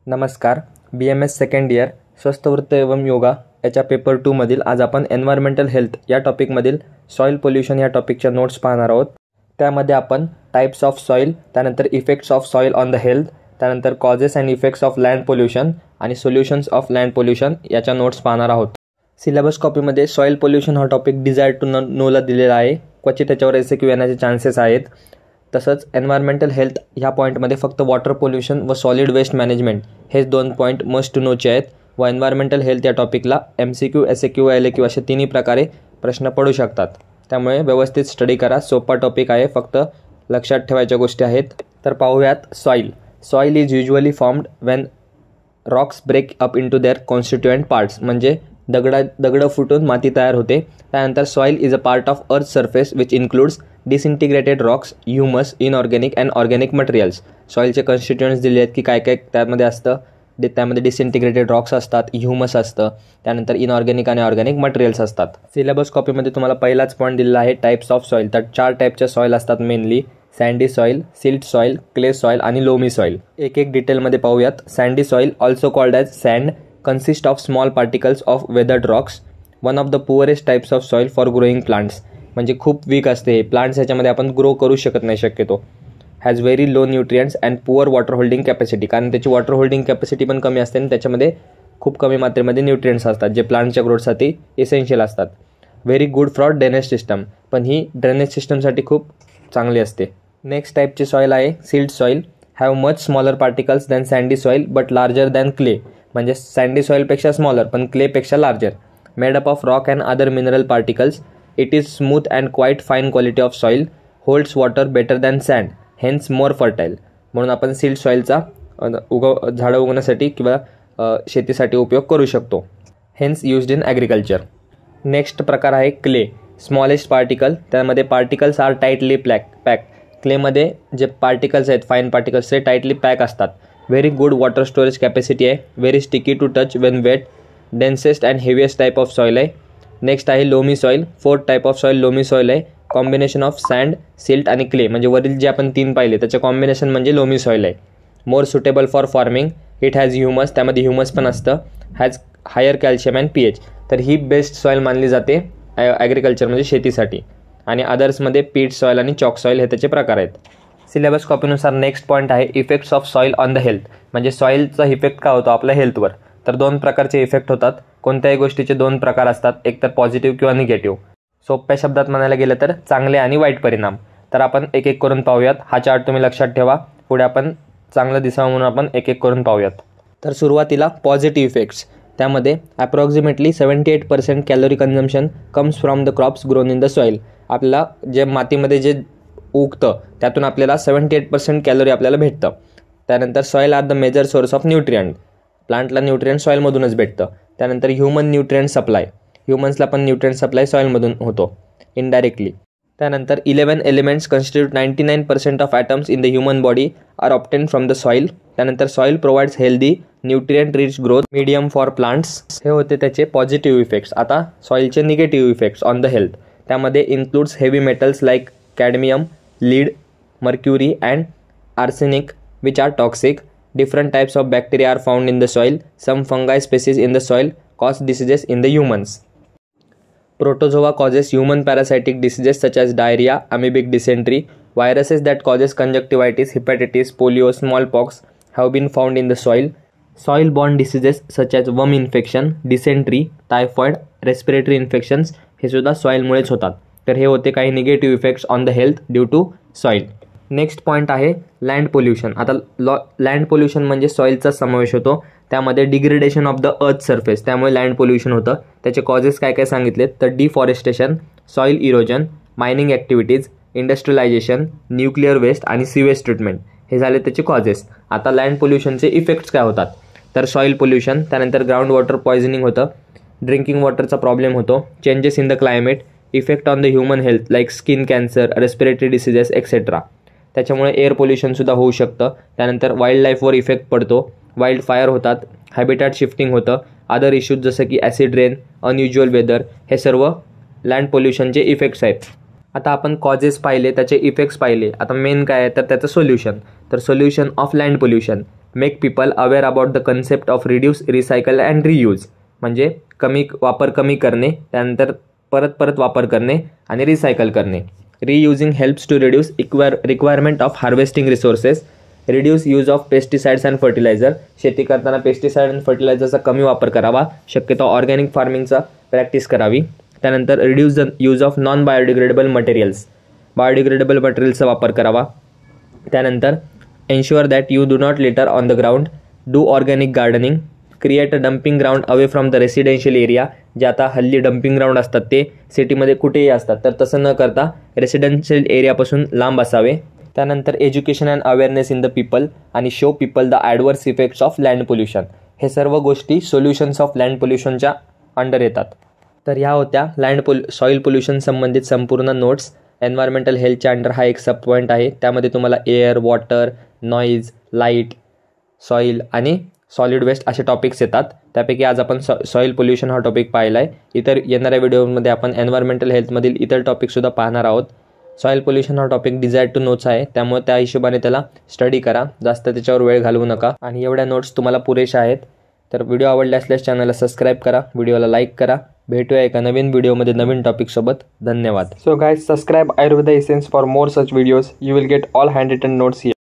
नमस्कार. BMS second year स्वस्थ वृत्त एवं योगा याच्या पेपर 2 मधील आज आपण एन्व्हायरमेंटल हेल्थ या टॉपिकमधील सॉईल पोल्युशन या टॉपिकच्या नोट्स पाहणार आहोत. त्यामध्ये आपण टाइप्स ऑफ सॉईल, त्यानंतर effects of soil on the health, त्यानंतर causes and effects of land pollution आणि सोल्युशन्स ऑफ लँड पोल्युशन याच्या नोट्स पाहणार आहोत. सिलेबस कॉपीमध्ये सॉईल पोल्युशन हा टॉपिक डिझायर टू नोला दिलेला आहे. क्वचित त्याच्यावर SQ येण्याचे चान्सेस आहेत. तसंच एन्व्हायरमेंटल हेल्थ ह्या पॉईंटमध्ये फक्त वॉटर पोल्युशन व सॉलिड वेस्ट मॅनेजमेंट हेच 2 पॉईंट मस्ट टू नोचे आहेत. व एन्व्हायरमेंटल हेल्थ या टॉपिकला MCQ, SAQ व LAQ असे तिन्ही प्रकारे प्रश्न पडू शकतात. त्यामुळे व्यवस्थित स्टडी करा. सोपा टॉपिक आहे, फक्त लक्षात ठेवायच्या गोष्टी आहेत. तर पाहूयात soil. Soil is usually formed when rocks break up into their constituent parts, म्हणजे दगड फुटून माती तयार होते. त्यानंतर soil is a part of earth surface which includes disintegrated rocks, humus, inorganic and organic materials. सॉईलचे कॉन्स्टिट्युएंट्स दिले आहेत की काय काय त्यामध्ये असतं. त्यामध्ये डिसइंटिग्रेटेड रॉक्स असतात, ह्युमस असतं, त्यानंतर इनऑर्गॅनिक आणि ऑर्गॅनिक मटेरियल्स असतात. सिलेबस कॉपीमध्ये तुम्हाला पहिलाच पॉईंट दिलेला आहे टाइप्स ऑफ सॉईल. तर 4 टाईपच्या सॉईल असतात mainly: sandy soil, silt soil, clay soil आणि लोमी सॉईल. एक डिटेलमध्ये पाहूयात. Sandy soil, also called as sand, consist of small particles of weathered rocks, one of the poorest types of soil for growing plants. म्हणजे खूप weak असते हे plants, याच्यामध्ये आपण ग्रो करू शकत नाही शक्यतो. Has very low nutrients and poor water holding capacity, कारण त्याची वॉटर होल्डिंग कॅपॅसिटी पण कमी असते आणि त्याच्यामध्ये खूप कमी मात्रेमध्ये न्यूट्रियंट्स असतात जे प्लांटच्या ग्रोथसाठी एसेन्शियल असतात. Very good for drainage system, पण ही ड्रेनेज सिस्टमसाठी खूप चांगली असते. नेक्स्ट टाईपची सॉईल आहे silt soil. Have much smaller particles than sandy soil but larger than clay, म्हणजे सँडी सॉईलपेक्षा स्मॉलर पण क्लेपेक्षा larger. Made up of rock and other mineral particles. It is smooth and quite fine quality of soil. Holds water better than sand, hence more fertile. म्हणून आपण silt सॉईलचा झाडं उगवण्यासाठी किंवा शेतीसाठी उपयोग करू शकतो. Hence used in agriculture. Next प्रकार आहे क्ले. स्मॉलेस्ट पार्टिकल, त्यामध्ये पार्टिकल्स आर टाईटली पॅक. क्लेमध्ये जे पार्टिकल्स आहेत, फाईन पार्टिकल्स, ते टाईटली पॅक असतात. Very good water storage capacity आहे. Very sticky to touch when wet. Densest and heaviest type of soil आहे. नेक्स्ट आहे loamy soil. 4th type of soil loamy soil आहे. Combination of sand, silt आणि clay, म्हणजे वरील जे आपण 3 पाहिले त्याचं कॉम्बिनेशन म्हणजे लोमी सॉईल आहे. More suitable for farming. It has humus, त्यामध्ये ह्युमस पण असतं. Has higher calcium and pH, तर ही बेस्ट सॉईल मानली जाते ॲग्रिकल्चर म्हणजे शेतीसाठी. आणि अदर्समध्ये पीट सॉईल आणि चॉक सॉईल हे त्याचे प्रकार आहेत. सिलेबस कॉपीनुसार नेक्स्ट पॉईंट आहे effects of soil on the health, म्हणजे सॉईलचा इफेक्ट काय होतो आपल्या हेल्थवर. तर 2 प्रकारचे इफेक्ट होतात. कोणत्याही गोष्टीचे 2 प्रकार असतात, एक तर पॉझिटिव्ह किंवा निगेटिव्ह. सोप्या शब्दात म्हणायला गेलं तर चांगले आणि वाईट परिणाम. तर आपण एक एक करून पाहूयात. हा चार्ट तुम्ही लक्षात ठेवा, पुढे आपण चांगलं दिसावं म्हणून आपण एक एक करून पाहूयात. तर सुरुवातीला पॉझिटिव्ह इफेक्ट्स. त्यामध्ये approximately 78% calorie consumption comes from the crops grown in the soil. आपल्याला जे मातीमध्ये जे उगतं त्यातून आपल्याला 78% कॅलरी आपल्याला भेटतं. त्यानंतर soil are the major source of nutrient. प्लांटला न्यूट्रियंट सॉईलमधूनच भेटतं. त्यानंतर ह्युमन न्यूट्रियंट सप्लाय. ह्युमन्सला पण न्यूट्रियंट सप्लाय सॉईलमधून होतो इनडायरेक्टली. त्यानंतर 11 elements constitute 99% of atoms in the human body are obtain from the soil. त्यानंतर soil provides healthy nutrient rich growth medium for plants. हे होते त्याचे पॉझिटिव्ह इफेक्ट्स. आता सॉईलचे negative effects on the health. त्यामध्ये includes heavy metals like cadmium, lead, mercury and arsenic which are toxic. Different types of bacteria are found in the soil. Some fungi species in the soil cause diseases in the humans. Protozoa causes human parasitic diseases such as diarrhea, amoebic dysentery. Viruses that causes conjunctivitis, hepatitis, polio, smallpox have been found in the soil. Soil-borne diseases such as worm infection, dysentery, typhoid, respiratory infections हे सुद्धा सॉईलमुळेच होतात. तर हे होते काही negative effects on the health due to soil. Next point आहे land pollution. आता land pollution म्हणजे सॉईलचा समावेश होतो. त्यामध्ये degradation of the earth surface, त्यामुळे लँड पोल्युशन होतं. त्याचे कॉजेस काय काय सांगितलेत तर deforestation, soil erosion, mining activities, industrialisation, nuclear waste आणि सीवेज ट्रीटमेंट हे झाले त्याचे कॉजेस. आता लँड पोल्युशनचे इफेक्ट्स काय होतात तर सॉईल पोल्युशन, त्यानंतर ग्राउंड वॉटर पॉयझनिंग होतं, ड्रिंकिंग वॉटरचा प्रॉब्लेम होतो, changes in the climate, effect on the human health like skin cancer, respiratory diseases etcetera. त्याच्यामुळे एअर पोल्युशनसुद्धा होऊ शकतं. त्यानंतर वाईल्ड लाईफवर इफेक्ट पडतो, वाईल्ड फायर होतात, हॅबिटॅट शिफ्टिंग होतं, अदर इश्यूज जसं की ॲसिड रेन, अनयुज्युअल वेदर, हे सर्व लँड पोल्युशनचे इफेक्ट्स आहेत. आता आपण कॉजेस पाहिले, त्याचे इफेक्ट्स पाहिले. आता मेन काय आहे तर त्याचं सोल्युशन. तर solution of land pollution. Make people aware about the concept of reduce, recycle and reuse, म्हणजे वापर कमी करणे, त्यानंतर परत वापर करणे आणि रिसायकल करणे. Reusing helps to reduce requirement of harvesting resources. Reduce use of pesticides and fertiliser. शेती करताना पेस्टिसाइड आणि फर्टिलायझरचा कमी वापर करावा, शक्यतो ऑर्गॅनिक फार्मिंगचा प्रॅक्टिस करावी. त्यानंतर reduce the use of non biodegradable materials. Biodegradable मटेरियल्सचा वापर करावा. त्यानंतर ensure that you do not litter on the ground. Do organic gardening. Create a dumping ground away from the residential area. जे आता हल्ली dumping ground असतात ते सिटीमध्ये कुठेही असतात, तर तसं न करता रेसिडेन्शियल एरियापासून लांब असावे. त्यानंतर education and awareness in the people आणि show people the adverse effects of land pollution. हे सर्व गोष्टी सोल्युशन्स ऑफ लँड पोल्युशनच्या अंडर येतात. तर ह्या होत्या सॉईल पोल्युशन संबंधित संपूर्ण नोट्स. एन्व्हायरमेंटल हेल्थच्या अंडर हा एक सब पॉईंट आहे. त्यामध्ये तुम्हाला air, water, noise, light, soil आणि सॉलिड वेस्ट असे टॉपिक्स येतात. त्यापैकी आज आपण सॉईल पोल्युशन हा टॉपिक पाहिला आहे. इतर येणाऱ्या व्हिडिओमध्ये आपण एन्व्हायरमेंटल हेल्थमधील इतर टॉपिकसुद्धा पाहणार आहोत. सॉईल पोल्युशन हा टॉपिक डिझायर टू नोट्स आहे, त्यामुळे त्या हिशोबाने त्याला स्टडी करा, जास्त त्याच्यावर वेळ घालवू नका. आणि एवढ्या नोट्स तुम्हाला पुरेशा आहेत. तर व्हिडिओ आवडले असल्यास चॅनलला सबस्क्राईब करा, व्हिडिओला लाईक करा. भेटूया एका नवीन व्हिडिओमध्ये नवीन टॉपिकसोबत. धन्यवाद. So guys, subscribe Ayurveda Essence for more such videos. You will get all handwritten notes here.